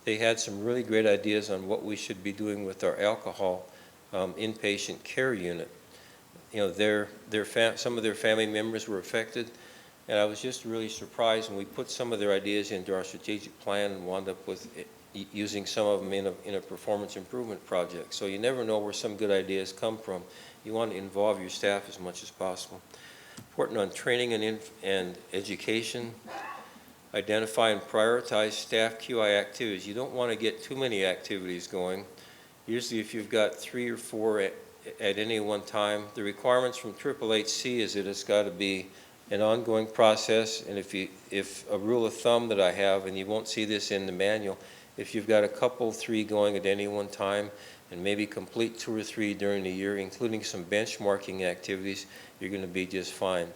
They had some really great ideas on what we should be doing with our alcohol inpatient care unit. Some of their family members were affected, and I was just really surprised when we put some of their ideas into our strategic plan and wound up with using some of them in a performance improvement project. So you never know where some good ideas come from. You want to involve your staff as much as possible. Important on training and education. Identify and prioritize staff QI activities. You don't want to get too many activities going. Usually if you've got 3 or 4 at any one time, the requirements from HHC is that it's got to be an ongoing process, and if a rule of thumb that I have, and you won't see this in the manual, if you've got a couple, 3 going at any one time, and maybe complete 2 or 3 during the year, including some benchmarking activities, you're going to be just fine.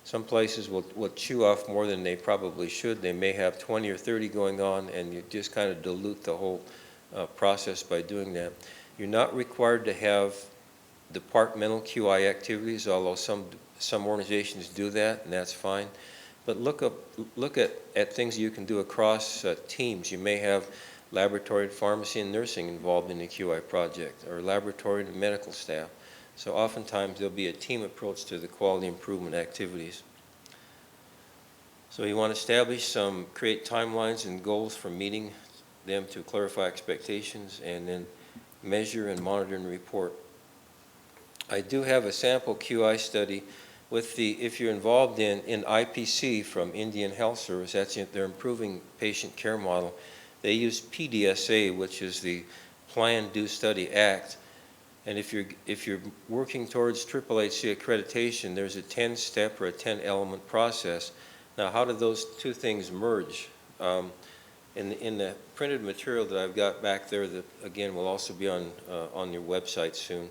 Some places will chew off more than they probably should. They may have 20 or 30 going on, and you just kind of dilute the whole process by doing that. You're not required to have departmental QI activities, although some organizations do that, and that's fine. But look at things you can do across teams. You may have laboratory, pharmacy, and nursing involved in the QI project, or laboratory and medical staff. So oftentimes there'll be a team approach to the quality improvement activities. So you want to establish create timelines and goals for meeting them to clarify expectations, and then measure and monitor and report. I do have a sample QI study with if you're involved in IPC from Indian Health Service, that's their Improving Patient Care Model. They use PDSA, which is the Plan, Do, Study, Act. And if you're working towards AAHC accreditation, there's a 10-step or a 10-element process. Now, how do those two things merge? In the printed material that I've got back there, that again will also be on your website soon,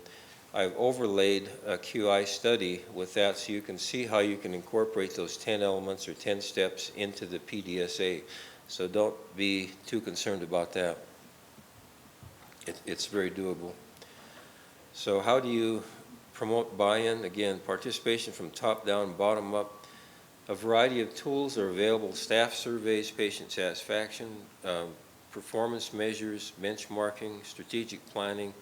I've overlaid a QI study with that, so you can see how you can incorporate those 10 elements or 10 steps into the PDSA. So don't be too concerned about that. It's very doable. So how do you promote buy-in? Again, participation from top down, bottom up. A variety of tools are available: staff surveys, patient satisfaction, performance measures, benchmarking, strategic planning,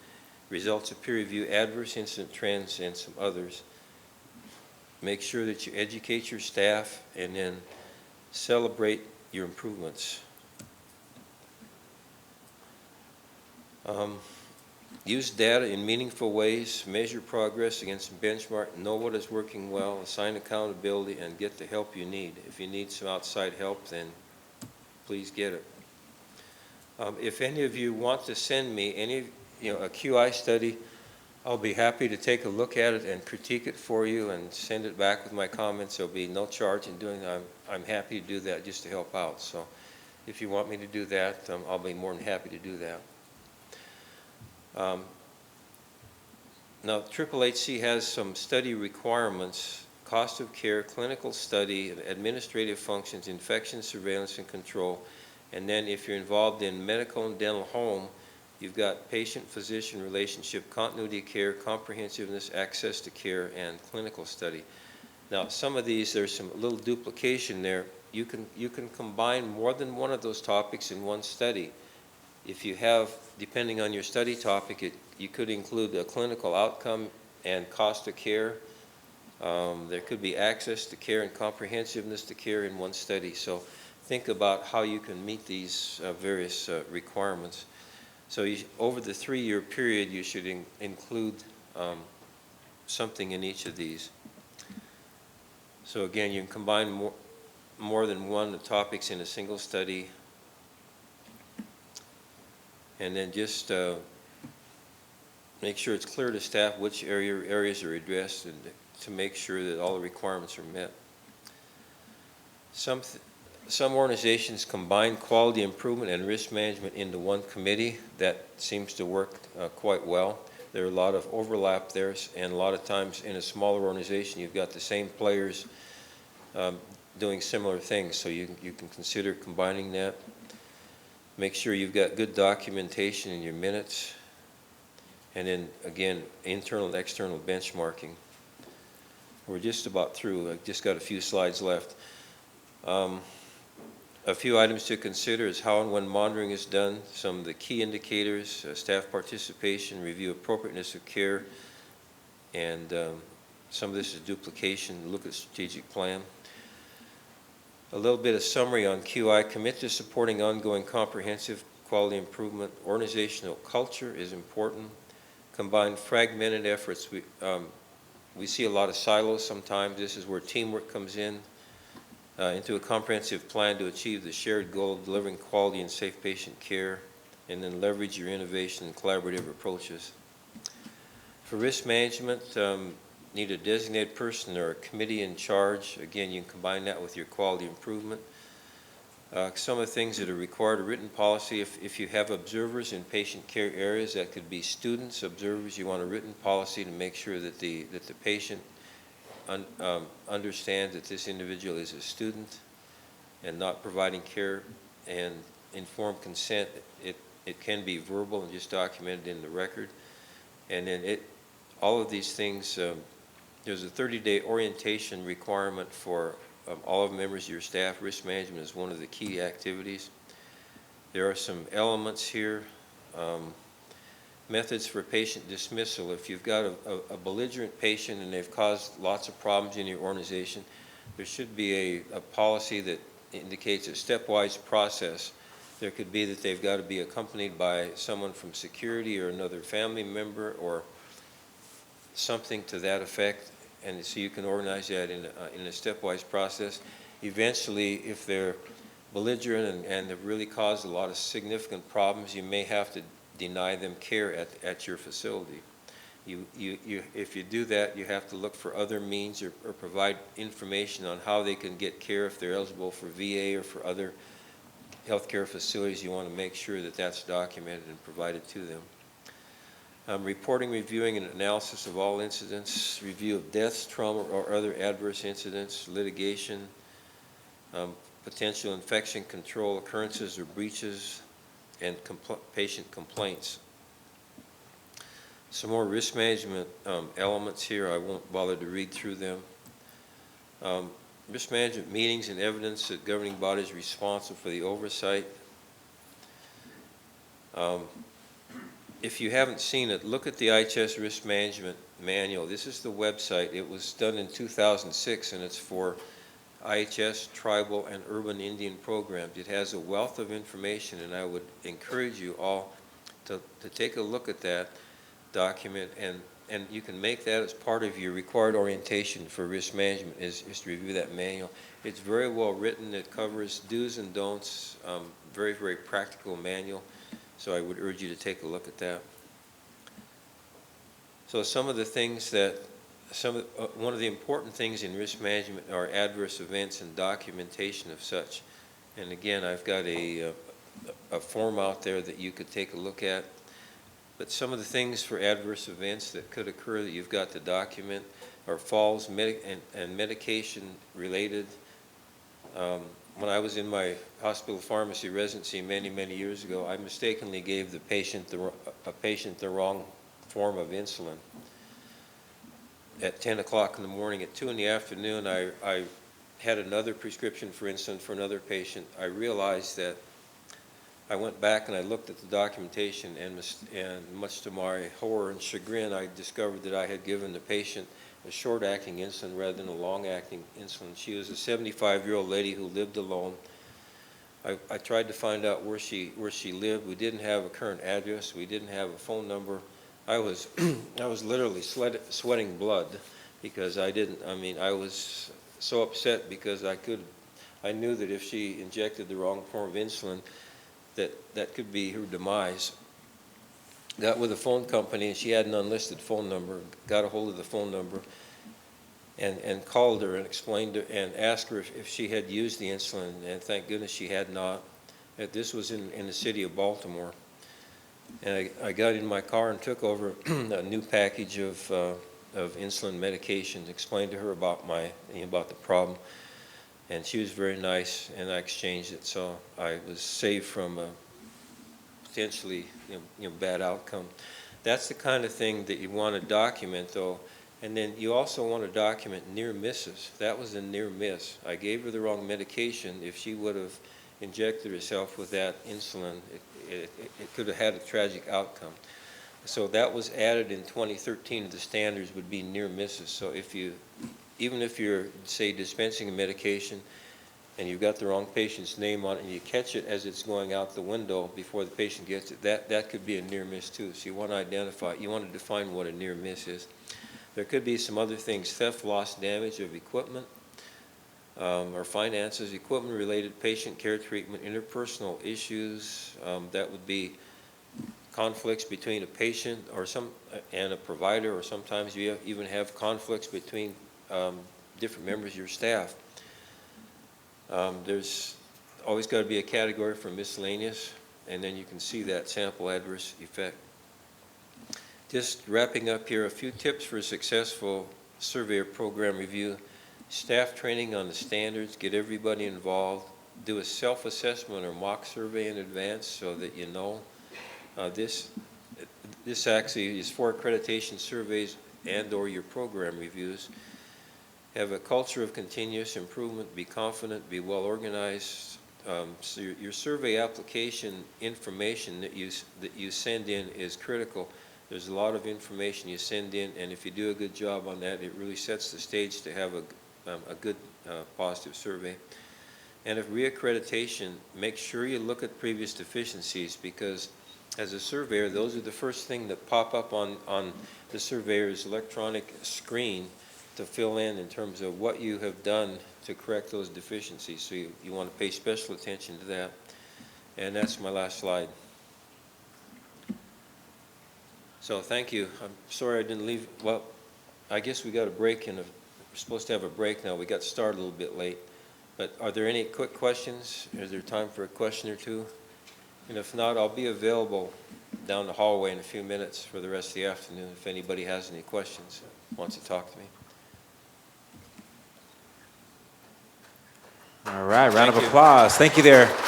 results of peer review, adverse incident trends, and some others. Make sure that you educate your staff, and then celebrate your improvements. Use data in meaningful ways, measure progress against benchmark, know what is working well, assign accountability, and get the help you need. If you need some outside help, then please get it. If any of you want to send me a QI study, I'll be happy to take a look at it and critique it for you and send it back with my comments. There'll be no charge in doing that. I'm happy to do that just to help out. So if you want me to do that, I'll be more than happy to do that. Now, AAHC has some study requirements: cost of care, clinical study, administrative functions, infection surveillance and control. And then if you're involved in medical and dental home, you've got patient-physician relationship, continuity of care, comprehensiveness, access to care, and clinical study. Now, some of these, there's some little duplication there. You can combine more than one of those topics in one study. If you have, depending on your study topic, you could include a clinical outcome and cost of care. There could be access to care and comprehensiveness to care in one study. So think about how you can meet these various requirements. So over the 3-year period, you should include something in each of these. So again, you can combine more than one of the topics in a single study. And then just make sure it's clear to staff which areas are addressed, and to make sure that all the requirements are met. Some organizations combine quality improvement and risk management into one committee. That seems to work quite well. There are a lot of overlap there, and a lot of times in a smaller organization, you've got the same players doing similar things, so you can consider combining that. Make sure you've got good documentation in your minutes. And then, again, internal and external benchmarking. We're just about through. I've just got a few slides left. A few items to consider is how and when monitoring is done, some of the key indicators, staff participation, review appropriateness of care, and some of this is duplication. Look at strategic plan. A little bit of summary on QI. Commit to supporting ongoing comprehensive quality improvement. Organizational culture is important. Combine fragmented efforts. We see a lot of silos sometimes. This is where teamwork comes in into a comprehensive plan to achieve the shared goal of delivering quality and safe patient care, and then leverage your innovation and collaborative approaches. For risk management, need a designated person or a committee in charge. Again, you can combine that with your quality improvement. Some of the things that are required: a written policy. If you have observers in patient care areas, that could be students, observers, you want a written policy to make sure that the patient understands that this individual is a student and not providing care and informed consent, it can be verbal and just documented in the record. And then all of these things, there's a 30-day orientation requirement for all of the members of your staff. Risk management is one of the key activities. There are some elements here. Methods for patient dismissal. If you've got a belligerent patient and they've caused lots of problems in your organization, there should be a policy that indicates a stepwise process. There could be that they've got to be accompanied by someone from security or another family member or something to that effect, and so you can organize that in a stepwise process. Eventually, if they're belligerent and they've really caused a lot of significant problems, you may have to deny them care at your facility. If you do that, you have to look for other means or provide information on how they can get care if they're eligible for VA or for other healthcare facilities. You want to make sure that that's documented and provided to them. Reporting, reviewing, and analysis of all incidents, review of deaths, trauma, or other adverse incidents, litigation, potential infection control occurrences or breaches, and patient complaints. Some more risk management elements here. I won't bother to read through them. Risk management meetings and evidence that governing bodies responsible for the oversight. If you haven't seen it, look at the IHS Risk Management Manual. This is the website. It was done in 2006, and it's for IHS Tribal and Urban Indian programs. It has a wealth of information, and I would encourage you all to take a look at that document, and you can make that as part of your required orientation for risk management is to review that manual. It's very well written. It covers do's and don'ts, very, very practical manual. So I would urge you to take a look at that. So some of the things that, one of the important things in risk management are adverse events and documentation of such. And again, I've got a form out there that you could take a look at. But some of the things for adverse events that could occur that you've got to document are falls and medication related. When I was in my hospital pharmacy residency many, many years ago, I mistakenly gave a patient the wrong form of insulin. At 10 o'clock in the morning, at 2 in the afternoon, I had another prescription for insulin for another patient. I realized that I went back and I looked at the documentation, and much to my horror and chagrin, I discovered that I had given the patient a short-acting insulin rather than a long-acting insulin. She was a 75-year-old lady who lived alone. I tried to find out where she lived. We didn't have a current address. We didn't have a phone number. I was literally sweating blood because I was so upset because I knew that if she injected the wrong form of insulin, that could be her demise. Got with a phone company, and she had an unlisted phone number, got a hold of the phone number, and called her and explained her and asked her if she had used the insulin, and thank goodness she had not. This was in the city of Baltimore. And I got in my car and took over a new package of insulin medications, explained to her about the problem. And she was very nice, and I exchanged it, so I was saved from a potentially bad outcome. That's the kind of thing that you want to document, though. And then you also want to document near misses. That was a near miss. I gave her the wrong medication. If she would have injected herself with that insulin, it could have had a tragic outcome. So that was added in 2013. The standards would be near misses. So even if you're, say, dispensing a medication and you've got the wrong patient's name on it and you catch it as it's going out the window before the patient gets it, that could be a near miss too. So you want to define what a near miss is. There could be some other things: theft, loss, damage of equipment or finances, equipment-related patient care treatment, interpersonal issues. That would be conflicts between a patient and a provider, or sometimes you even have conflicts between different members of your staff. There's always got to be a category for miscellaneous, and then you can see that sample adverse effect. Just wrapping up here, a few tips for successful surveyor program review, staff training on the standards, get everybody involved, do a self-assessment or mock survey in advance so that you know. This actually is for accreditation surveys and/or your program reviews. Have a culture of continuous improvement, be confident, be well organized. So your survey application information that you send in is critical. There's a lot of information you send in, and if you do a good job on that, it really sets the stage to have a good positive survey. And if reaccreditation, make sure you look at previous deficiencies, because as a surveyor, those are the first thing that pop up on the surveyor's electronic screen to fill in terms of what you have done to correct those deficiencies. So you want to pay special attention to that. And that's my last slide. So thank you. I'm sorry I didn't leave. Well, I guess we got a break, and we're supposed to have a break now. We got started a little bit late. But are there any quick questions? Is there time for a question or two? And if not, I'll be available down the hallway in a few minutes for the rest of the afternoon if anybody has any questions, wants to talk to me. All right, round of Thank you. applause. Thank you there.